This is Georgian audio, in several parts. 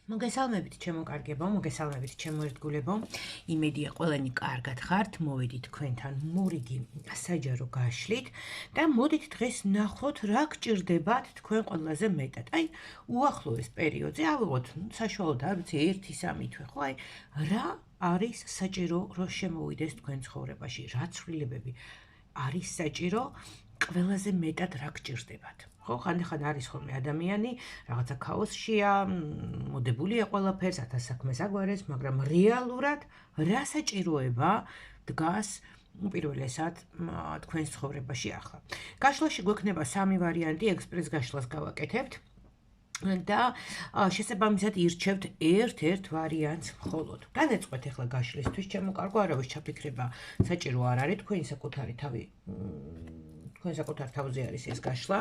მოგესალმებით ჩემო კარგებო, მოგესალმებით ჩემო ერთგულებო. იმედია ყველანი კარგად ხართ, მოვედით თქვენთან მორიგი საჯარო გაშლით და მოდით დღეს ნახოთ რა გჭირდებათ თქვენ ყველაზე მეტად. აი, უახლოეს პერიოდზე ავიღოთ საშუალოდ არ ვიცი 1-3 თვე, ხო? აი, რა არის საჭირო რომ შემოვიდეს თქვენ ცხოვრებაში? რა ცვლილებები არის საჭირო? ყველაზე მეტად რა გჭირდებათ? ხო, ხანდახან არის ხოლმე ადამიანი, რაღაცა ქაოსშია, მოდებულია ყველაფერს, ათას საქმეს აგვარეს, მაგრამ რეალურად რა საჭიროება დგას პირველესად თქვენს ცხოვრებაში ახლა. გაშლაში გვექნება 3 ვარიანტი, ექსპრეს გაშლას გავაკეთებთ. და შესაბამისად ირჩევთ ერთ-ერთ ვარიანტს მხოლოდ. განეწყვეთ ახლა გაშლისთვის, ჩემო კარგო, არავის ჩაფიქრება საჭირო არ არის, თქვენი საკუთარი თავი, თქვენ საკუთარ თავზე არის ეს გაშლა.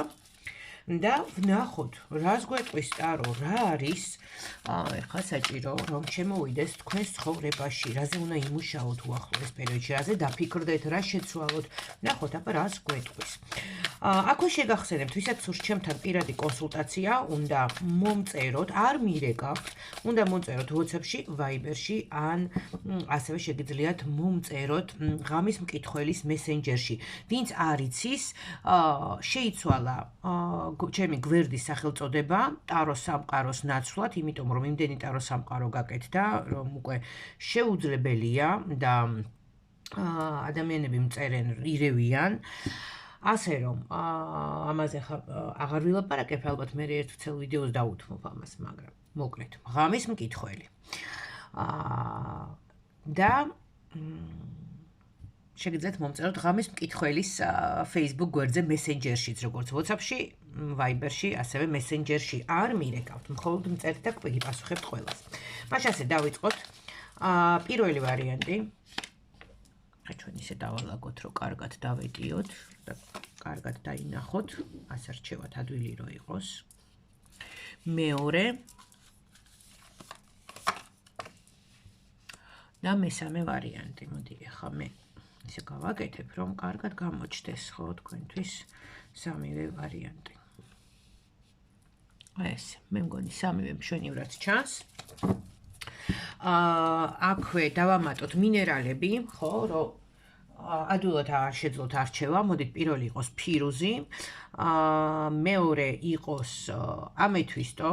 და ვნახოთ, რას გვეტყვის ტარო, რა არის ეხლა საჭირო, რომ შემოვიდეს თქვენს ცხოვრებაში, რაზე უნდა იმუშაოთ უახლოეს პერიოდში, რაზე დაფიქრდეთ, რა შეცვალოთ, ვნახოთ, აბა რას გვეტყვის. აქვე შეგახსენებთ, ვისაც სურს ჩემთან პირადი კონსულტაცია, უნდა მომწეროთ, არ მირეკავთ, უნდა მომწეროთ WhatsApp-ში, Viber-ში, ან ასევე შეგიძლიათ მომწეროთ ღამის მკითხველის მესენჯერში. ვინც არ იცის, შეიცვალა ჩემი გვერდის სახელწოდება ტარო სამყაროს ნაცვლად, იმიტომ რომ იმდენი ტარო სამყარო გაკეთდა, რომ უკვე შეუძლებელია და ადამიანები მწერენ ირევიან. ასე რომ ამაზე აღარ ვილაპარაკებ, ალბათ მე ერთ ცელ ვიდეოს დავუთმობ ამას, მაგრამ მოკლედ ღამის მკითხველი. და შეგიძლიათ მომწეროთ ღამის მკითხველის Facebook გვერდზე მესენჯერშიც, როგორც WhatsApp-ში, Viber-ში, ასევე მესენჯერში. არ მირეკავთ, მხოლოდ მწერთ და გიპასუხებთ ყველას. მაშინ ასე დავიწყოთ. პირველი ვარიანტი. ჩვენ ისე დავალაგოთ, რომ კარგად დავეტიოთ და კარგად დაინახოთ, ასე რჩევათ ადვილი რო იყოს. მეორე და მესამე ვარიანტი. მოდი ახლა მე ისე გავაკეთებ, რომ კარგად გამოჩნდეს ხო თქვენთვის სამივე ვარიანტი. ეს მე მგონი სამივე მშვენივრად ჩანს. აქვე დავამატოთ მინერალები, ხო, რომ ადვილად არ შეძლოთ არჩევა. მოდით პირველი იყოს ფირუზი, მეორე იყოს ამეთვისტო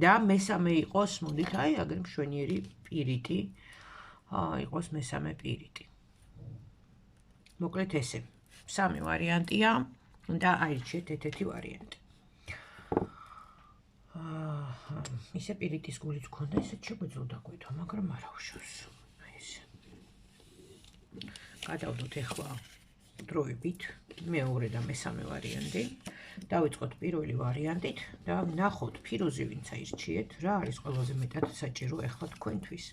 და მესამე იყოს, მოდით აი, აგერ მშვენიერი პირიტი, იყოს მესამე პირიტი. მოკლედ ესე, 3 ვარიანტია და აირჩიეთ ერთ-ერთი ვარიანტი. ისე პირიტის გულიც გქონდა, ესეც შეგვეძლო დაგვეთა, მაგრამ არა უშავს. ესე. გადავდოთ ახლა დროებით მეორე და მესამე ვარიანტი. დავიწყოთ პირველი ვარიანტით და ვნახოთ ფირუზი ვინც აირჩიეთ, რა არის ყველაზე მეტად საჭირო ახლა თქვენთვის.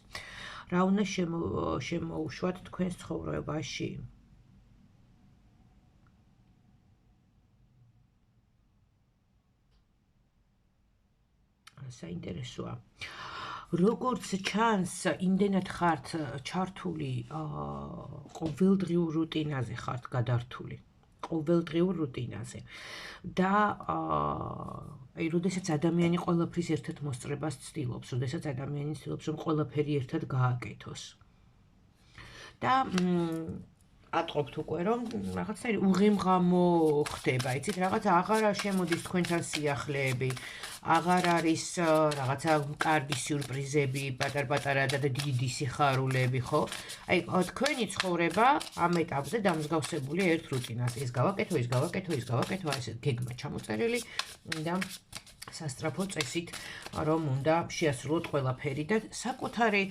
რა უნდა შემოუშვათ თქვენს ცხოვრებაში. საინტერესოა. როგორც ჩანს, იმდენად ხართ ჩართული ყოველდღიურ რუტინაზე ხართ გადართული. ყოველდღიურ რუტინაზე. და აი, როდესაც ადამიანი ყველაფრის ერთად მოსწრებას ცდილობს, როდესაც ადამიანი ცდილობს, რომ ყველაფერი ერთად გააკეთოს. და ატყობთ უკვე, რომ რაღაცნაირი უღიმღამო ხდება, იცით, რაღაც აღარ შემოდის თქვენთან სიახლეები, აღარ არის რაღაცა კარგი სიურპრიზები, პატარ-პატარა და დიდი სიხარულები, ხო? აი, თქვენი ცხოვრება ამ ეტაპზე დამსგავსებულია ერთ რუტინას. ეს გავაკეთო, ეს გავაკეთო, ეს გავაკეთო, ესე გეგმა ჩამოწერილი და სასტრაფო წესით, რომ უნდა შეასრულოთ ყველაფერი და საკუთარი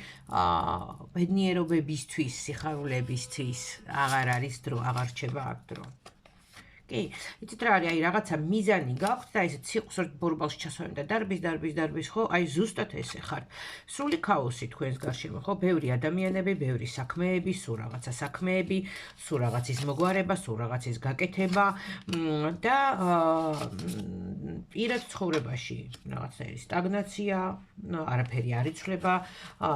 ბედნიერობებისთვის, სიხარულებისთვის აღარ არის დრო, აღარ რჩება აქ დრო. კი, იცით რა არის, აი რაღაცა მიზანი გაქვთ და ესე ციყვს ბორბალში ჩასვენ და დარბის, ხო? აი ზუსტად ესე ხართ. სრული ქაოსი თქვენს გარშემო, ხო? ბევრი ადამიანები, ბევრი საქმეები, სულ რაღაცა საქმეები, სულ რაღაცის მოგვარება, სულ რაღაცის გაკეთება და პირად ცხოვრებაში რაღაცნაირი სტაგნაცია, არაფერი არ იცვლება,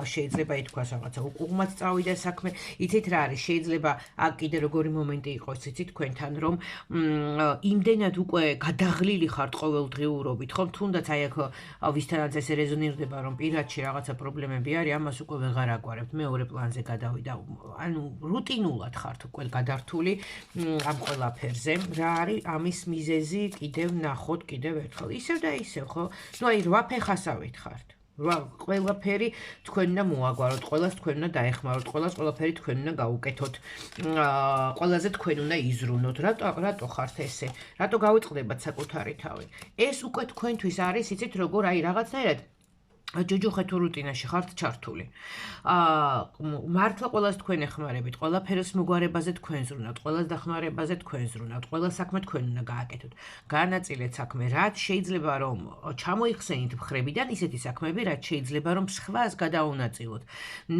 შეიძლება ითქვას რაღაცა უყუღმად წავიდა საქმე. იცით რა არის, შეიძლება აქ კიდე როგორი მომენტი იყოს, იცით თქვენთან, რომ იმდენად უკვე გადაღლილი ხართ ყოველდღიურობით, ხომ? თუნდაც აი აქ ვისთანაც ესე რეზონირდება, რომ პირადში რაღაცა პრობლემები არის, ამას უკვე ვეღარ აგვარებთ. მეორე პლანზე გადავიდა. ანუ რუტინულად ხართ უკვე გადართული ამ ყველაფერზე. რა არის ამის მიზეზი? კიდევ ნახოთ კიდევ ერთხელ. ისევ და ისევ, ხო? ნუ აი 8 ფეხასავით ხართ. ყველაფერი თქვენ უნდა მოაგვაროთ, ყველას თქვენ უნდა დაეხმაროთ, ყველაფერი თქვენ უნდა გაუკეთოთ. ყველაზე თქვენ უნდა იზრუნოთ. რატო ხართ ესე? რატო გავიწყდებათ საკუთარი თავი? ეს უკვე თქვენთვის არის, იცით როგორ აი რაღაცნაირად ჯოჯოხეთ რუტინაში ხართ ჩართული. მართლა ყველას თქვენ ეხმარებით, ყველაფერს მოგვარებაზე თქვენ ზრუნავთ, ყველას დახმარებაზე თქვენ ზრუნავთ, ყველა საქმე თქვენ უნდა გააკეთოთ. განაწილეთ საქმე, რაც შეიძლება რომ ჩამოიხსენით მხრებიდან ისეთი საქმეები, რაც შეიძლება რომ სხვას გადაუნაწილოთ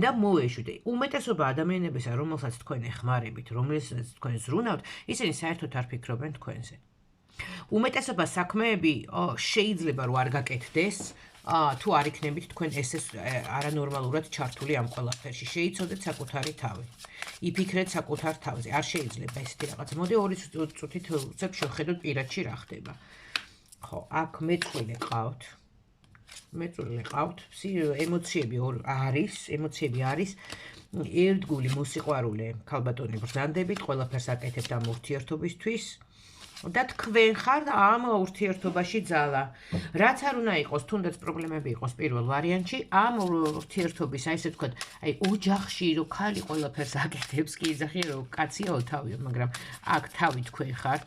და მოეშვით. უმეტესობა ადამიანებისა, რომელსაც თქვენ ეხმარებით, რომელსაც თქვენ ზრუნავთ, ისინი საერთოდ არ ფიქრობენ თქვენზე. უმეტესობა საქმეები შეიძლება რომ არ გაკეთდეს, თუ არ იქნებით თქვენ ესე არანორმალურად ჩართული ამ ყველაფერში, შეიცოდეთ საკუთარი თავი. იფიქრეთ საკუთარ თავზე. არ შეიძლება ესეთი რაღაც. მოდი 2 წუთით ვუწევ შევხედოთ პირადში რა ხდება. ხო, აქ მეწყვილე ყავთ. ემოციები არის. ერთგული მოსიყვარულე, ქალბატონი ბრძანდებით, ყველაფერს აკეთებთ ამ ურთიერთობისთვის. და თქვენ ხართ ამ ურთიერთობაში ძალა. რაც არ უნდა იყოს, თუნდაც პრობლემები იყოს პირველ ვარიანტში, ამ ურთიერთობის, აი ესე ვთქვათ, აი ოჯახში რო ქალი ყველაფერს აკეთებს, კი იძახიან რომ კაციაო თავიო, მაგრამ აქ თავი თქვენ ხართ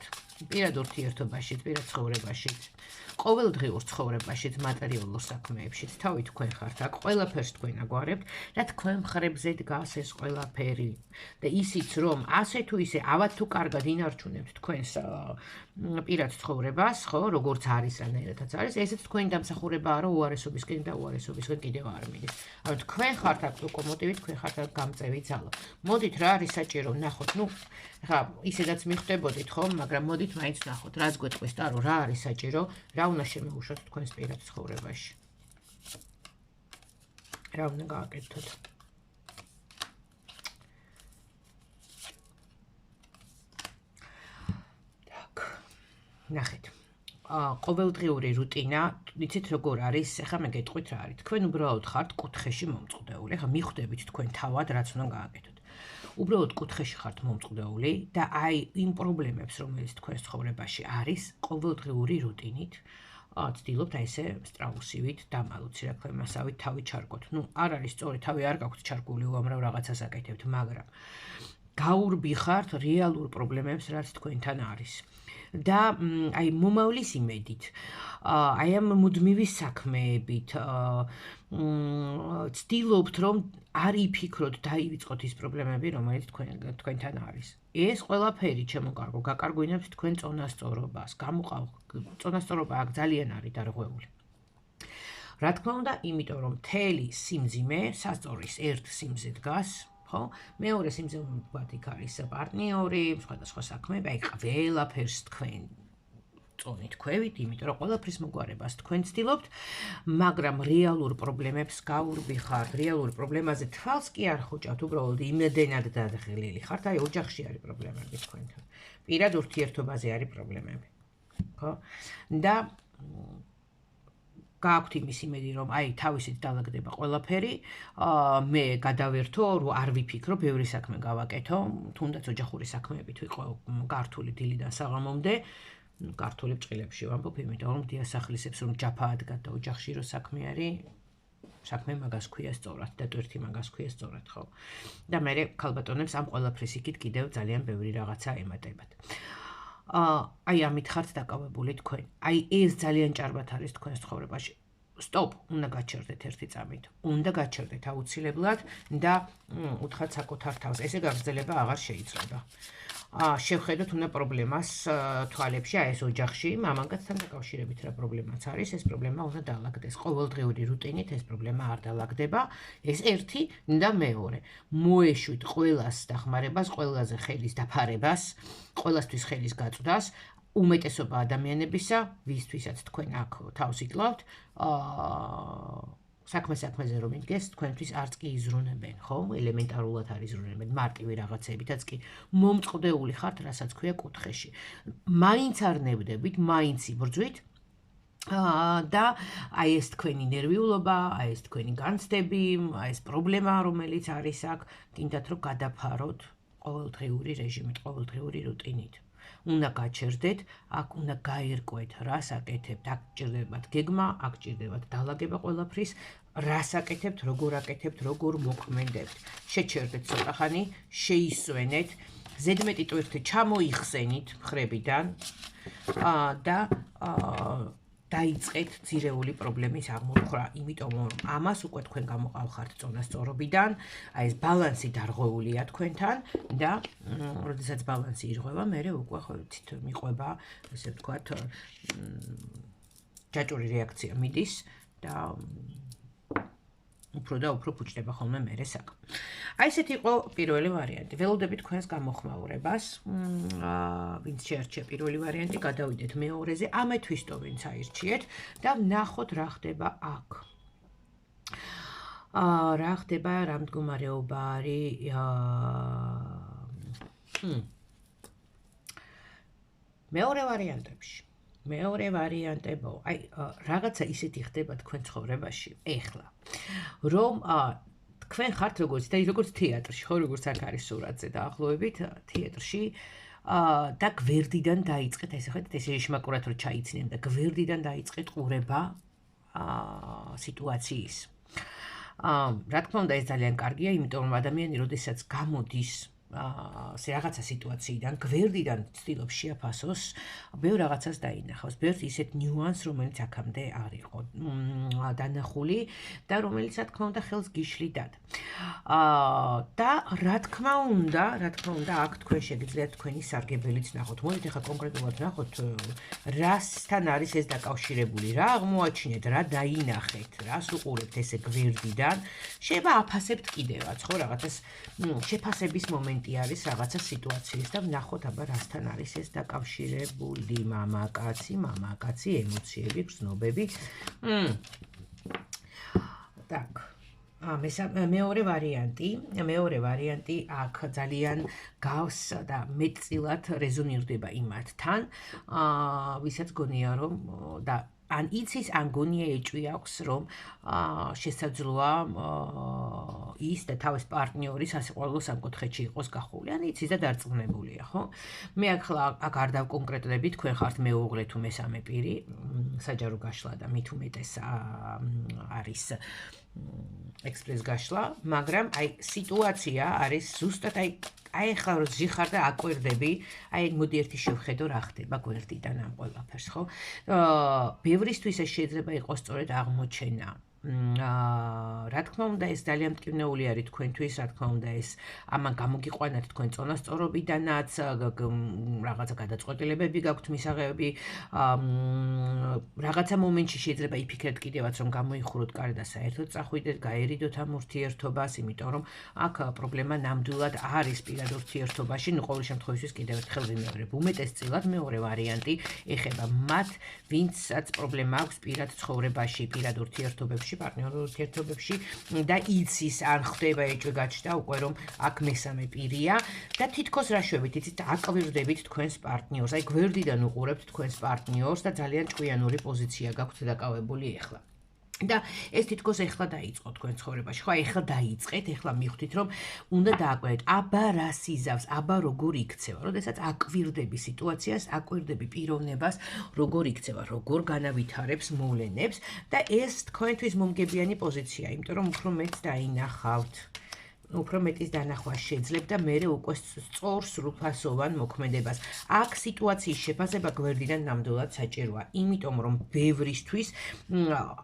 პირად ურთიერთობაში, პირად ცხოვრებაში. ყოველდღიურ ცხოვრებაში, მატერიალურ საქმეებში, თავი თქვენ ხართ, აქ ყველაფერს თქვენ აგვარებთ და თქვენ მხრებზე დგას ეს ყველაფერი. და ისიც რომ ასე თუ ისე ავად თუ კარგად ინარჩუნებთ თქვენს პირად ცხოვრებას, ხო, როგორც არის რანაირადაც არის, ესეც თქვენი დამსახურებაა, რომ უარესობისკენ და უარესობისკენ კიდევ არ მიდის. ანუ თქვენ ხართ აქ ლოკომოტივი, თქვენ ხართ აქ გამწევი ძალა. მოდით რა არის საჭირო, ნახოთ, ნუ ხა ისედაც მიხვდებოდით, ხო, მაგრამ მოდით მაინც ნახოთ, რაც გვეტყვის ტარო, რა არის საჭირო, რა უნდა შემოუშვათ თქვენს პირად ცხოვრებაში. რა უნდა გააკეთოთ? ნახეთ. ყოველდღიური რუტინა, იცით როგორ არის, ახლა მე გეტყვით რა არის. თქვენ უბრალოდ ხართ კუთხეში მომწყდეული. ახლა მიხვდებით თქვენ თავად რაც უნდა გააკეთოთ. უბრალოდ კუთხეში ხართ მომწყდეული და აი იმ პრობლემებს, რომელიც თქვენს ცხოვრებაში არის, ყოველდღიური რუტინით ცდილობთ აი ესე სტრაუსივით დამალოთ, სირაქლემასავით თავი ჩარგოთ. ნუ არ არის სწორი, თავი არ გაქვთ ჩარგული, უამრავ რაღაცას აკეთებთ, მაგრამ გაურბი ხართ რეალურ პრობლემებს, რაც თქვენთან არის. და აი მომავლის იმედით, აი ამ მუდმივი საქმეებით ცდილობთ რომ არ იფიქროთ, დაივიწყოთ ის პრობლემები, რომელიც თქვენთან არის. ეს ყველაფერი ჩემო კარგო, გაკარგვინებთ თქვენ წონასწორობას. წონასწორობა აქ ძალიან არის დარღვეული. რა თქმა უნდა, იმიტომ რომ მთელი სიმძიმე სასწორის ერთ სიმზე დგას. ხო? მეორე სიმზე ვთქვათ, იქ არის პარტნიორი, სხვადასხვა საქმეები, აი ყველაფერს თქვენ წონით ქვევით, იმიტომ რომ ყველაფრის მოგვარებას თქვენ ცდილობთ, მაგრამ რეალურ პრობლემებს გაურბი ხართ, რეალურ პრობლემაზე თვალს კი არ ხუჭავთ, უბრალოდ იმედენად დადღლილი ხართ, აი ოჯახში არის პრობლემები თქვენთან. პირად ურთიერთობაზე არის პრობლემები. ხო? და გააქვთ იმის იმედი, რომ აი თავისით დაალაგდება ყველაფერი, მე გადავერთო, რომ არ ვიფიქრო, ბევრი საქმე გავაკეთო, თუნდაც ოჯახური საქმეებით ვიყო გართული დილიდან საღამომდე, გართული ბრწყილებში ვამბობ, იმიტომ რომ დიასახლისებს რომ ჯაფა ადგათ და ოჯახში რო საქმე არის, საქმე მაგას ქვია სწორად, და ტვირთი მაგას ქვია სწორად, ხო? და მე ქალბატონებს ამ ყველაფრის იქით კიდევ ძალიან ბევრი რაღაცა ემატებათ. აი ამით ხართ დაკავებული თქვენ. აი ეს ძალიან ჭარბად არის თქვენს ცხოვრებაში. სტოპ, უნდა გაჩერდეთ ერთი წამით. უნდა გაჩერდეთ აუცილებლად და უთხრათ საკუთარ თავს. ესე გაგრძელება აღარ შეიძლება. შევხედოთ უნდა პრობლემას თვალებში, აი ეს ოჯახში, მამაკაცთან დაკავშირებით რა პრობლემაც არის, ეს პრობლემა უნდა დაალაგდეს. ყოველდღიური რუტინით ეს პრობლემა არ დაალაგდება. ეს ერთი და მეორე. მოეშვით ყველას დახმარებას, ყველაზე ხელის დაფარებას, ყველასთვის ხელის გაწვდას, უმეტესობა ადამიანებისა, ვისთვისაც თქვენ აქ თავს იკლავთ, საქმეზე რომ იდგეს, თქვენთვის არც კი იზრუნებენ, ხო? ელემენტარულად არ იზრუნებენ, მარტივი რაღაცებითაც კი მომწყდეული ხართ, რასაც ქვია კუთხეში. მაინც არ ნებდებით, მაინც იბრძვით. და აი ეს თქვენი ნერვიულობა, აი ეს თქვენი განცდები, აი ეს პრობლემა, რომელიც არის აქ, გინდათ რომ გადაფაროთ ყოველდღიური რეჟიმით, ყოველდღიური რუტინით. უნდა გაჩერდეთ, აქ უნდა გაერკვეთ, რას აკეთებთ, აქ ჭირდებათ გეგმა, აქ ჭირდებათ დალაგება ყველაფრის, რას აკეთებთ, როგორ აკეთებთ, როგორ მოქმედებთ. შეჩერდეთ ცოტახანი, შეისვენეთ, ზედმეტი ტვირთი ჩამოიხსენით მხრებიდან და დაიწყეთ ძირეული პრობლემის აღმოფხვრა, იმიტომ რომ ამას უკვე თქვენ გამოყავხართ წონასწორობიდან, აი ეს ბალანსი დარღვეულია თქვენთან და როდესაც ბალანსი ირღვევა, მერე უკვე ხვდით მიყვება, ესე ვთქვათ, ჯაჭვური რეაქცია მიდის და უფრო ფუჭდება ხოლმე მერე საქმე. აი ესეთი იყო პირველი ვარიანტი. ველოდებით თქვენს გამოხმაურებას. ვინც შეარჩია პირველი ვარიანტი, გადავიდეთ მეორეზე. ამეთვის თუ ვინც აირჩიეთ და ვნახოთ რა ხდება აქ. რა ხდება, რა მდგომარეობა არის მეორე ვარიანტებში. მეორე ვარიანტებო, აი რაღაცა ისეთი ხდება თქვენ ცხოვრებაში, ეხლა, რომ თქვენ ხართ როგორც თეატრში, ხო, როგორც აქ არის სურათზე დაახლოებით, თეატრში და გვერდიდან დაიწყეთ, ესე ხედავთ, ესე შმაკურად რომ ჩაიცნენ და გვერდიდან დაიწყეთ ყურება სიტუაციის. რა თქმა უნდა, ეს ძალიან კარგია, იმიტომ რომ ადამიანი, როდესაც გამოდის რაღაცა სიტუაციიდან, გვერდიდან ცდილობს შეაფასოს, ბევრ რაღაცას დაინახავს, ბევრ ისეთ ნიუანსს, რომელიც აქამდე არ იყო დანახული და რომელიც, რა თქმა უნდა, ხელს გიშლიდათ. და რა თქმა უნდა, აქ თქვენ შეგიძლიათ თქვენი სარგებელიც ნახოთ. მოდით ახლა კონკრეტულად ნახოთ, რასთან არის ეს დაკავშირებული, რა აღმოაჩინეთ, რა დაინახეთ, რას უყურებთ ესე გვერდიდან. შეიძლება აფასებთ კიდევაც, ხო, რაღაცას შეფასების მომენტი არის რაღაცა სიტუაციის და ვნახოთ აბა რასთან არის ეს დაკავშირებული, მამაკაცი, ემოციები, გრძნობები. Так. მეორე ვარიანტი აქ ძალიან გავს და მეტწილად რეზონირდება იმათთან, ვისაც გონია რომ და ან იცის, ან გონია ეჭვი აქვს, რომ შესაძლოა ის და თავის პარტნიორის სასიყვარულო სამკუთხედში იყოს გახული. ან იცის და დარწმუნებულია, ხო? მე ახლა აქ არ დავკონკრეტდები, თქვენ ხართ მეუღლე თუ მესამე პირი, საჯარო გაშლა და მით უმეტეს არის ექსპრეს გაშლა, მაგრამ აი სიტუაცია არის ზუსტად აი ახლა რომ ზიხარ და აკვირდები, აი მოდი ერთი შევხედო რა ხდება გვერდიდან ამ ყველაფერს, ხო? ბევრისთვის ეს შეიძლება იყოს სწორედ აღმოჩენა. რა თქმა უნდა, ეს ძალიან მტკივნეული არის თქვენთვის, რა თქმა უნდა, ეს ამან გამოგიყვანათ თქვენ წონასწორობიდანაც, რაღაცა გადაწყვეტილებები გაქვთ მისაღები, რაღაცა მომენტში შეიძლება იფიქრეთ კიდევაც, რომ გამოიხუროთ კარი და საერთოდ წახვიდეთ, გაერიდოთ ამ ურთიერთობას, იმიტომ რომ აქ პრობლემა ნამდვილად არის პირად ურთიერთობაში, ყოველ შემთხვევაში კიდევ ერთხელ ვიმეორებ, უმეტესწილად მეორე ვარიანტი ეხება მათ, ვინცაც პრობლემა აქვს პირად ცხოვრებაში, პირად ურთიერთობებში, პარტნიორულ ურთიერთობებში და იცის, ან ხდება ეჭვი გაჩნდა უკვე რომ აქ მესამე პირია და თითქოს რა შვებით, იცით, აკვირდებით თქვენს პარტნიორს, აი გვერდიდან უყურებთ თქვენს პარტნიორს და ძალიან ჭკვიანური პოზიცია გაქვთ დაკავებული ეხლა. და ეს თითქოს ეხლა დაიწყო თქვენ ცხოვრებაში, ხო, ეხლა დაიწყეთ, ეხლა მიხვდით, რომ უნდა დააკვირდეთ, აბა რა სიზავს, აბა როგორ იქცევა, როდესაც აკვირდები სიტუაციას, აკვირდები პიროვნებას, როგორ იქცევა, როგორ განავითარებს მოვლენებს და ეს თქვენთვის მომგებიანი პოზიცია, იმიტომ რომ უფრო მეტს დაინახავთ. უფრო მეტის დანახვა შეძლებთ და მერე უკვე სწორ სრულფასოვან მოქმედებას. აქ სიტუაციის შეფასება გვერდიდან ნამდვილად საჭიროა, იმიტომ რომ ბევრისთვის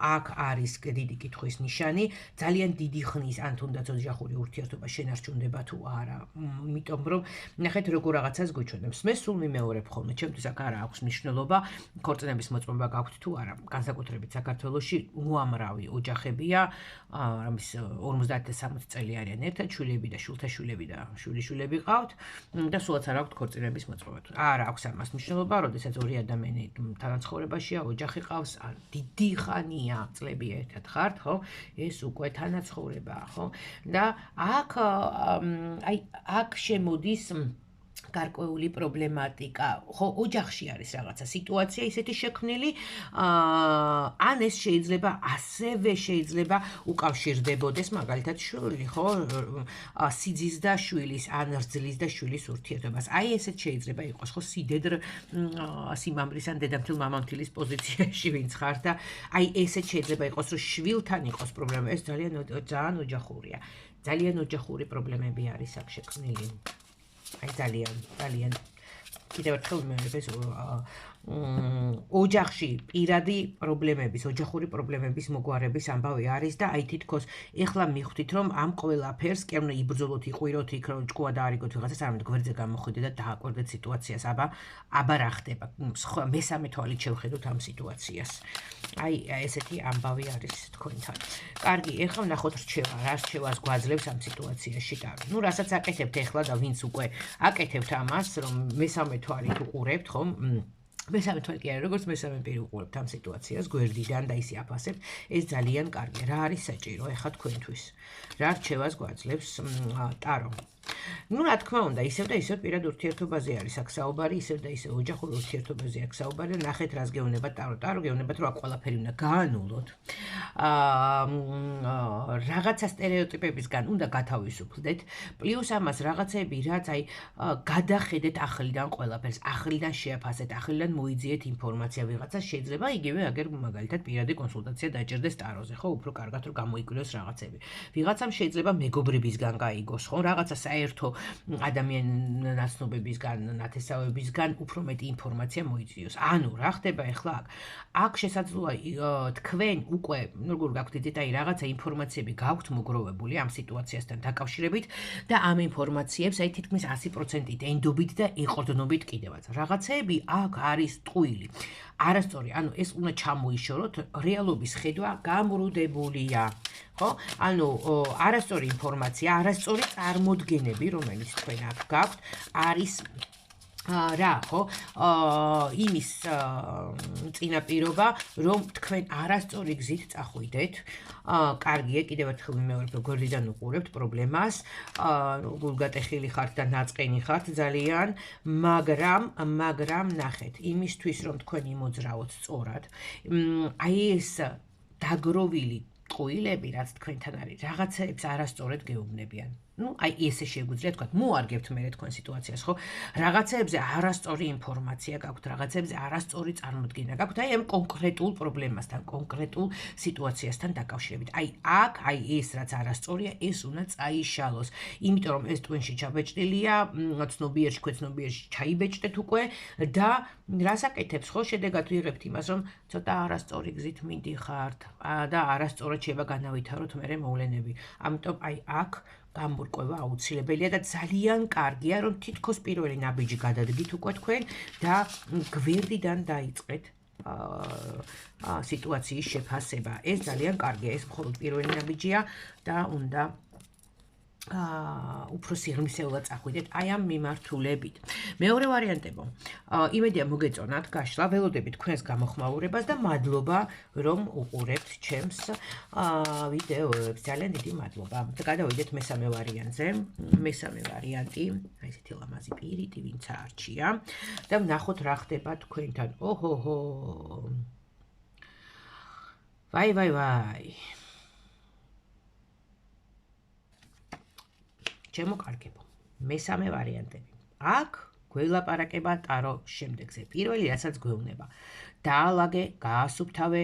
აქ არის დიდი კითხვის ნიშანი, ძალიან დიდი ხნის ან თუნდაც ოჯახური ურთიერთობა შენარჩუნდება თუ არა. იმიტომ რომ ნახეთ როგორ რაღაცას გვიჩვენებს. მე სულ მიმეორებ ხოლმე, ჩემთვის აქ არა აქვს მნიშვნელობა, ქორწინების მოწმობა გაქვთ თუ არა. განსაკუთრებით საქართველოში უამრავი ოჯახებია, 50-60 წელი არიან ერთად შვილები და შვილთაშვილები და შვილიშვილები ყავთ და სულაც არ აქვთ ქორწინების მოწყობა. არა აქვს ამას მნიშვნელობა, როდესაც ორი ადამიანი თანაცხოვრებაშია, ოჯახი ყავს, დიდი ხანია, წლები ერთად ხართ, ხო? ეს უკვე თანაცხოვრებაა, ხო? და აქ შემოდის გარკვეული პრობლემატიკა, ხო, ოჯახში არის რაღაცა სიტუაცია ისეთი შექმნილი, ან ეს შეიძლება ასევე შეიძლება უკავშირდებოდეს მაგალითად შვილი, ხო, სიძის და შვილის, ან რძლის და შვილის ურთიერთობას. აი ესეც შეიძლება იყოს, ხო, სიმდიდრ სიმამრის ან დედამთილ მამამთილის პოზიციაში ვინც ხარ და აი ესეც შეიძლება იყოს, რომ შვილთან იყოს პრობლემა. ეს ძალიან ოჯახურია. ძალიან ოჯახური პრობლემები არის აქ შექმნილი. აი ძალიან კიდევ ერთხელ ვიმეორებს ოჯახში პირადი პრობლემების, ოჯახური პრობლემების მოგვარების ამბავი არის და აი თითქოს ეხლა მიხვდით რომ ამ ყველაფერს კი არ უნდა იბრძოლოთ, იყვიროთ იქ რომ ჭკუა დაარიგოთ ვიღაცას, არამედ გვერდზე გამოხვიდეთ და დააკვირდეთ სიტუაციას. აბა რა ხდება? მესამე თვალით შევხედოთ ამ სიტუაციას. აი ესეთი ამბავი არის თქვენთან. კარგი, ეხლა ვნახოთ რჩევა, რა რჩევას გვაძლევს ამ სიტუაციაში და ნუ რასაც აკეთებთ ეხლა და ვინც უკვე აკეთებთ ამას, რომ მესამე თვალით უყურებთ, ხო? მესამე თვალი კი არა, როგორც მესამე პირი უყურებთ ამ სიტუაციას გვერდიდან და ისე აფასებთ, ეს ძალიან კარგია. რა არის საჭირო ეხლა თქვენთვის? რა რჩევას გვაძლევს ტარო? ნუ რა თქმა უნდა, ისევ და ისევ პირად ურთიერთობაზე არის აქ საუბარი, ისევ და ისევ ოჯახურ ურთიერთობაზე აქვს საუბარი. ნახეთ რას გეუბნება ტარო. ტარო გეუბნებათ, რომ ყველაფერი უნდა გაანულოთ. რაღაცა სტერეოტიპებისგან უნდა გათავისუფლდეთ. პლუს ამას რაღაცები, რაც აი გადახედეთ ახლიდან ყველაფერს, ახლიდან შეაფასეთ, ახლიდან მოიძიეთ ინფორმაცია ვიღაცას. შეიძლება იგივე აგერ მაგალითად პირადი კონსულტაცია დაჭერდეს ტაროზე, ხო, უფრო კარგად რომ გამოიკვლიოს რაღაცები. ვიღაცამ შეიძლება მეგობრებისგან გაიგოს, ხო, რაღაცა საერთო ადამიანნაცნობებისგან, ნათესავებისგან უფრო მეტი ინფორმაცია მოიძიოს. ანუ რა ხდება ეხლა აქ? აქ შესაძლოა თქვენ უკვე როგორ გაქვთ იდეა, აი რაღაცა ინფორმაციები გაქვთ მოგროვებული ამ სიტუაციასთან დაკავშირებით და ამ ინფორმაციებს აი თითქმის 100%-ით ენდობით და ეყრდნობით კიდევაც. რაღაცეები აქ არის ტყუილი. არასწორი, ანუ ეს უნდა ჩამოიშოროთ, რეალობის ხედვა გამრუდებულია. ხო? ანუ არასწორი ინფორმაცია, არასწორი წარმოდგენები, რომელიც თქვენ აქ გაქვთ, არის რა, ხო? იმის წინაპირობა, რომ თქვენ არასწორი გზით წახვიდეთ. კარგია, კიდევ ერთხელ ვიმეორებ, რომ გვერდიდან უყურებთ პრობლემას, გულგატეხილი ხართ და ნაწყენი ხართ ძალიან, მაგრამ ნახეთ, იმისთვის რომ თქვენ იმოძრაოთ სწორად, აი ეს დაგროვილი ტყუილები, რაც თქვენთან არის, რაღაცებს არასწორად გეუბნებიან. ნუ აი ესე შეგვიძლია თქვა, მოარგებთ მე თქვენ სიტუაციას, ხო? რაღაცებზე არასწორი ინფორმაცია გაქვთ, რაღაცებზე არასწორი წარმოდგენა გაქვთ, აი ამ კონკრეტულ პრობლემასთან, კონკრეტულ სიტუაციასთან დაკავშირებით. აი აქ, აი ეს რაც არასწორია, ეს უნდა წაიშალოს. იმიტომ რომ ეს ტვინში ჩაბეჭდილია, ცნობიერში, ქვეცნობიერში ჩაიბეჭდეთ უკვე და რას აკეთებს, ხო? შედეგად ვიღებთ იმას, რომ ცოტა არასწორი გზით მიდიხართ და არასწორად შეიძლება განავითაროთ მერე მოვლენები. ამიტომ აი აქ გამორკვევა აუცილებელია და ძალიან კარგია, რომ თითქოს პირველი ნაბიჯი გადადგით უკვე თქვენ და გვერდიდან დაიწყეთ სიტუაციის შეფასება. ეს ძალიან კარგია, ეს მხოლოდ პირველი ნაბიჯია და უნდა უფრო სიღრმისეულად წახვიდეთ აი ამ მიმართულებით. მეორე ვარიანტებო, იმედია მოგეწონათ გაშლა, ველოდებით თქვენს გამოხმაურებას და მადლობა რომ უყურებთ ჩემს ვიდეოებს. ძალიან დიდი მადლობა. გადავიდეთ მესამე ვარიანტზე. მესამე ვარიანტი, აი ესეთი ლამაზი პირით ვინც არჩია და ვნახოთ რა ხდება თქვენთან. ოჰოჰო. ვაი. ჩემო კარგებო, მესამე ვარიანტები. აქ გველაპარაკება ტარო შემდეგზე. პირველი რასაც გვეუბნება, დაალაგე, გაასუფთავე,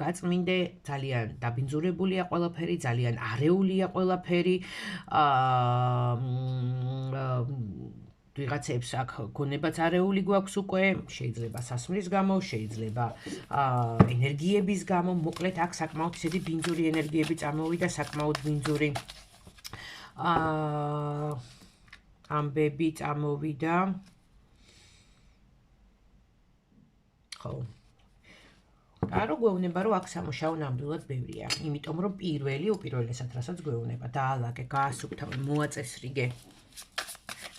გაწმინდე, ძალიან დაბინძურებულია ყველაფერი, ძალიან არეულია ყველაფერი. ვიღაცებს აქ გონებაც არეული გვაქვს უკვე, შეიძლება სასმლის გამო, შეიძლება ენერგიების გამო, მოკლედ აქ საკმაოდ ისეთი ბინძური ენერგიები წამოვიდა, საკმაოდ ბინძური ამბები წამოვიდა. ხო. არო გვეუბნება რომ აქ სამუშაო ნამდვილად ბევრია, იმიტომ რომ უპირველესად რასაც გვეუბნება, დაალაგე, გაასუფთავე, მოაწესრიგე.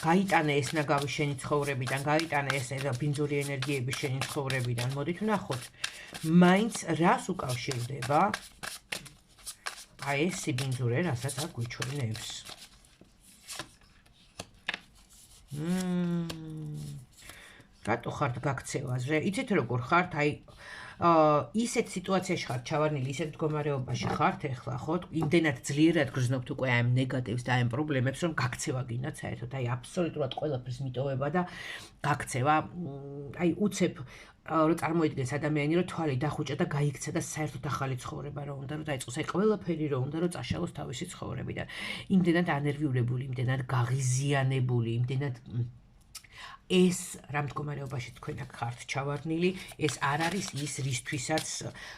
გაიტანე ეს ნაგავი შენი ცხოვრებიდან, გაიტანე ეს ბინძური ენერგიები შენი ცხოვრებიდან. მოდით ვნახოთ, მაინც რას უკავშირდება აი ეს სიბინძურე, რასაც აქ გვიჩვენებს. რატო ხართ გაქცევაზე? იცით როგორ ხართ? აი ისეთ სიტუაციაში ხართ ჩავარდნილი, ისეთ მდგომარეობაში ხართ ახლა, ხო? იმდენად ძლიერად გრძნობთ უკვე აი ამ ნეგატივს და აი ამ პრობლემებს, რომ გაქცევა გინდათ საერთოდ, აი აბსოლუტურად ყველაფრის მიტოვება და გაქცევა, აი უცებ რომ წარმოიდგენს ადამიანი, რომ თვალი დახუჭა და გაიქცა და საერთოდ ახალი ცხოვრება რომ უნდა რომ დაიწყოს, აი ყველაფერი რომ უნდა რომ წაშალოს თავისი ცხოვრებიდან. იმდენად ანერვიულებული, იმდენად გაღიზიანებული, იმდენად ეს რა მდგომარეობაში თქვენ აქ ხართ ჩავარდნილი, ეს არ არის ის რისთვისაც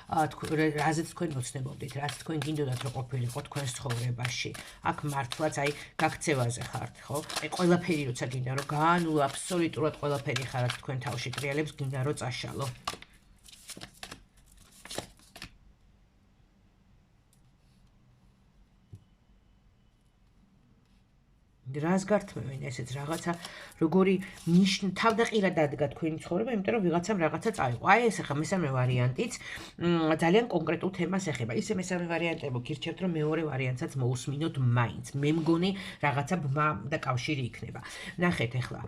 რაზეც თქვენ ოცნებობდით, რაც თქვენ გინდოდათ რომ ყოფილიყო თქვენ ცხოვრებაში. აქ მართლაც აი გაქცევაზე ხართ, ხო? აი ყველაფერი როცა გინდა რომ გაანულო, აბსოლუტურად ყველაფერი ხართ თქვენ თავში ტრიალებს გინდა რომ წაშალო. რას გართმევენ ესეც რაღაცა როგორი თავდაყირად დადგა თქვენი ცხოვრება, იმიტომ რომ ვიღაცამ რაღაცა წაიღო. აი ეს ახლა მესამე ვარიანტიც ძალიან კონკრეტულ თემას ეხება. ისე მესამე ვარიანტი მოგირჩევთ რომ მეორე ვარიანტსაც მოусმინოთ მაინც. მე მგონი რაღაცა ბმა და კავშირი იქნება. ნახეთ ახლა.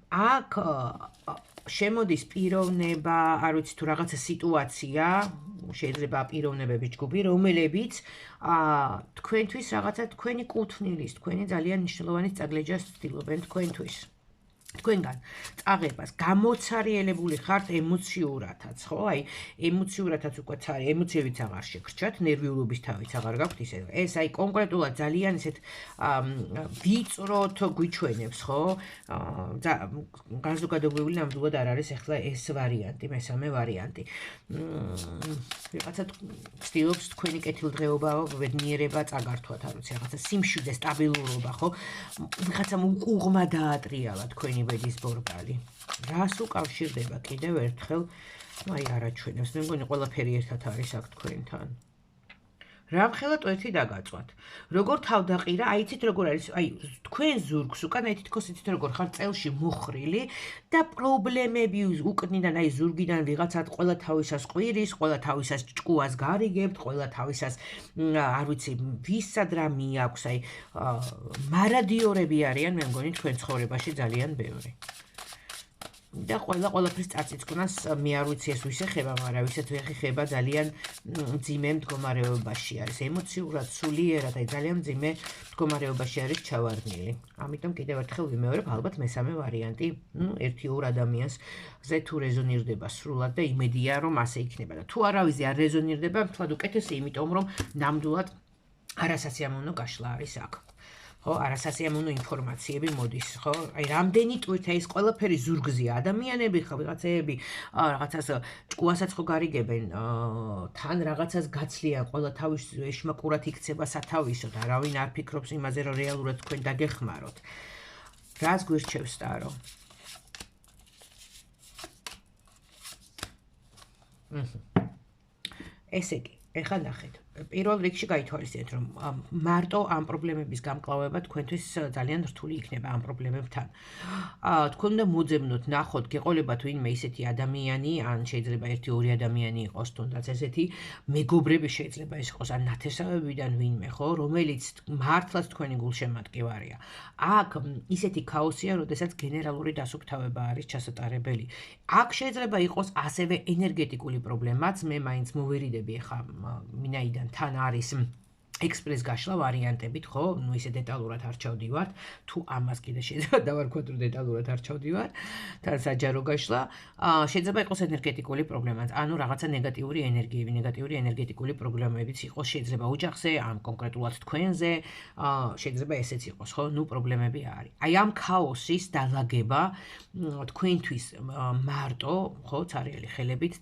აქ შემოდის პიროვნება, არ ვიცი თუ რაღაცა სიტუაცია, შეიძლება პიროვნებების ჯგუფი, რომელებიც თქვენთვის რაღაცა თქვენი კუთვნილის, თქვენი ძალიან მნიშვნელოვანი წაგლეჯას ცდილობენ თქვენთვის. თქვენგან წაღებას გამოცარიელებული ხართ ემოციურათაც, ხო? აი, ემოციურათაც უკვე ცარი, ემოციებიც აღარ შეგრჩათ, ნერვიულობის თავიც აღარ გაქვთ ისე. ეს აი კონკრეტულად ძალიან ისეთ ვიწროთ გვიჩვენებს, ხო? განზოგადებული ნამდვილად არ არის ახლა ეს ვარიანტი, მესამე ვარიანტი. ვიღაცა ცდილობს თქვენი კეთილდღეობა, ბედნიერება წაგართვათ, არ ვიცი, რაღაცა სიმშვიდე, სტაბილურობა, ხო? ვიღაცამ უკუღმა დაატრიალა თქვენი ბედის ბორბალი. რას უკავშირდება კიდევ ერთხელ? აი არაჩვენებს. მე მგონი ყველაფერი ერთად არის აქ თქვენთან. რამხელა ტვერთი დაგაწვათ. როგორ თავდაყირა, აი იცით როგორ არის, აი თქვენ ზურგს უკან აი თითქოს იცით როგორ ხარ წელში მოხრილი და პრობლემები უკნიდან აი ზურგიდან ვიღაცად ყველა თავისას ყვირის, ყველა თავისას ჭკუას გარიგებთ, ყველა თავისას არ ვიცი ვისად რა მიაქვს, აი მარადიორები არიან მე მგონი თქვენ ცხოვრებაში ძალიან ბევრი. და ყველაფრის წარწიწკნას მე არ ვიცი ეს ვის ეხება, მაგრამ ვისაც ეხება ძალიან მძიმე მდგომარეობაში არის, ემოციურად, სულიერად, აი ძალიან მძიმე მდგომარეობაში არის ჩავარდნილი. ამიტომ კიდევ ერთხელ ვიმეორებ, ალბათ მესამე ვარიანტი, ერთი ორ ადამიანსზე თუ რეზონირდება სრულად და იმედია რომ ასე იქნება და თუ არავის არ რეზონირდება, მთლად უკეთესი, იმიტომ რომ ნამდვილად არასასიამოვნო გაშლა არის აქ. ხო, არასასიამოვნო ინფორმაციები მოდის, ხო? აი, რამდენი ტვირთი ეს ყველაფერი ზურგზია, ადამიანები ხო, ვიღაცები რაღაცას ჭკუასაც ხო გარიგებენ, თან რაღაცას გაცლიან, ყველა თავის ეშმაკურად იქცება სათავისო და არავინ არ ფიქრობს იმაზე, რომ რეალურად თქვენ დაგეხმაროთ. რას გვირჩევს ტარო? ესე იგი, ეხლა ნახეთ. პირველ რიგში გაითვალისწინეთ, რომ მარტო ამ პრობლემების გამკლავება თქვენთვის ძალიან რთული იქნება ამ პრობლემებთან. თქვენ უნდა მოძებნოთ, ნახოთ, გეყოლებათ ვინმე ისეთი ადამიანი, ან შეიძლება 1-2 ადამიანი იყოს, თუნდაც ესეთი მეგობრები შეიძლება ეს იყოს, ან ნათესავებიდან ვინმე, ხო, რომელიც მართლაც თქვენი გულშემატკივარია. აქ ისეთი ქაოსია, როდესაც გენერალური დასუფთავება არის ჩასატარებელი. აქ შეიძლება იყოს ასევე ენერგეტიკული პრობლემაც, მე მაინც მოვერიდები ახლა მინაიდან თან არის ექსპრეს გაშლა ვარიანტებით, ხო? ნუ ისე დეტალურად არ ჩავდივართ, თუ ამას კიდე შეიძლება დავარქვათ, რომ დეტალურად არ ჩავდივარ, თან საჯარო გაშლა, შეიძლება იყოს ენერგეტიკული პრობლემაც, ანუ რაღაცა ნეგატიური ენერგიები, ნეგატიური ენერგეტიკული პრობლემებიც იყოს, შეიძლება ოჯახზე, ამ კონკრეტულად თქვენზე, შეიძლება ესეც იყოს, ხო? ნუ პრობლემები არის. აი ამ ქაოსის დალაგება თქვენთვის მარტო, ხო, ცარიელი ხელებით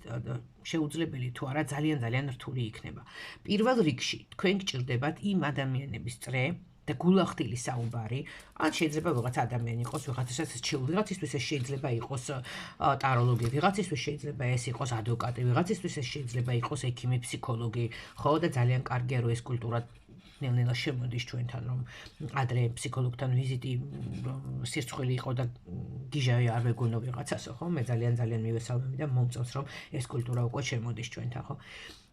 შეუძლებელი თუ არა ძალიან რთული იქნება. პირველ რიგში თქვენ გჭირდებათ იმ ადამიანების წრე და და გულახდილი საუბარი, ან შეიძლება ვიღაც ადამიანი იყოს, ვიღაცასაც ჩილ, ვიღაცისთვის ეს შეიძლება იყოს ტაროლოგი, ვიღაცისთვის შეიძლება ეს იყოს ადვოკატი, ვიღაცისთვის ეს შეიძლება იყოს ექიმი, ფსიქოლოგი, ხო და ძალიან კარგია რომ ეს კულტურა ნელ-ნელა შემოდის ჩვენთან, რომ ადრე ფსიქოლოგთან ვიზიტი სირცხვილი იყო და გიჟავი არ ვეგონო ვიღაცასო, ხო? მე ძალიან მივესალმები და მომწონს რომ ეს კულტურა უკვე შემოდის ჩვენთან, ხო?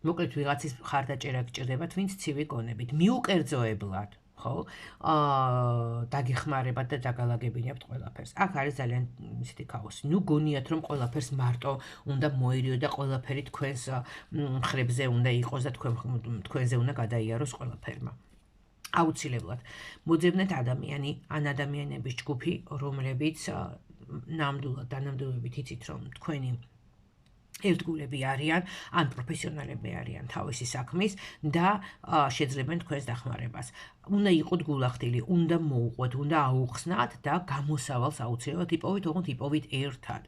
მოკლედ ვიღაცის მხარდაჭერა გჭირდებათ, ვინც ცივი გონებით, მიუკერძოებლად, ხო? დაგეხმარებათ და დაგალაგებინებთ ყველაფერს. აქ არის ძალიან ისეთი ქაოსი. ნუ გონიათ რომ ყველაფერს მარტო უნდა მოერიო და ყველაფერი თქვენს მხრებზე უნდა იყოს და თქვენზე უნდა გადაიაროს ყველაფერმა. აუცილებლად მოძებნეთ ადამიანი ან ადამიანების ჯგუფი, რომლებიც ნამდვილად დანამდვილებით იცით რომ თქვენი ერთგულები არიან, ან პროფესიონალები არიან თავისი საქმის და შეძლებენ თქვენს დახმარებას. უნდა იყოთ გულახდილი, უნდა მოუყვეთ, უნდა აუხსნათ და გამოსავალს აუცილებლად იპოვეთ, ოღონდ იპოვით ერთად.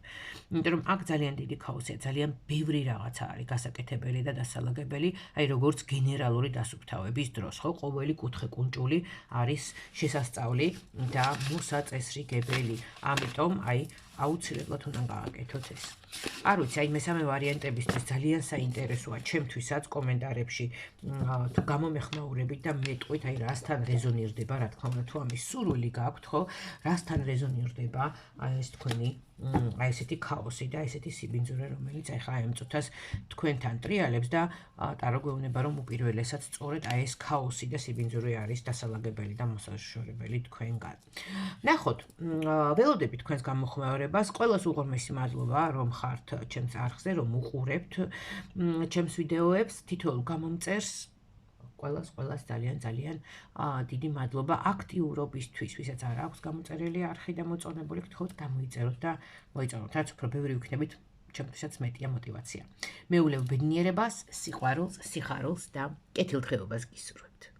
იმიტომ რომ აქ ძალიან დიდი ქაოსია, ძალიან ბევრი რაღაცა არის გასაკეთებელი და დასალაგებელი, აი როგორც გენერალური დასუფთავების დროს, ხო, ყოველი კუთხე კუნჭული არის შესასწავლი და მოსაწესრიგებელი. ამიტომ აი აუცილებლად უნდა გააკეთოთ ეს. არ ვიცი, აი მესამე ვარიანტებისთვის ძალიან საინტერესოა ჩემთვისაც კომენტარებში თუ გამომეხმაურებით და მეტყვით, აი რასთან რეზონირდება, რა თქმა უნდა, თუ ამის სურვილი გაქვთ, ხო, რასთან რეზონირდება აი ეს თქვენი აი ესეთი ქაოსი და ესეთი სიბინძურე, რომელიც აი ხა ამ წუთას თქვენთან ტრიალებს და ტარო გვეუბნება, რომ უპირველესად სწორედ აი ეს ქაოსი და სიბინძურე არის დასალაგებელი და მოსაშორებელი თქვენგან. ნახოთ, ველოდებით თქვენს გამოხმაურებას, ყველას უღრმესი მადლობა, რომ ხართ ჩემს არხზე, რომ უყურებთ ჩემს ვიდეოებს, თითოეულ გამომწერს ყველას ძალიან დიდი მადლობა აქტიურობისთვის, ვისაც არ აქვს გამოწერილი არხი და მოწონებული, გთხოვთ გამოიწეროთ და მოიწონოთ, რაც უფრო ბევრი ვიქნებით, ჩემთვისაც მეტია მოტივაცია. მეულევ ბედნიერებას, სიყვარულს, სიხარულს და კეთილდღეობას გისურვებთ.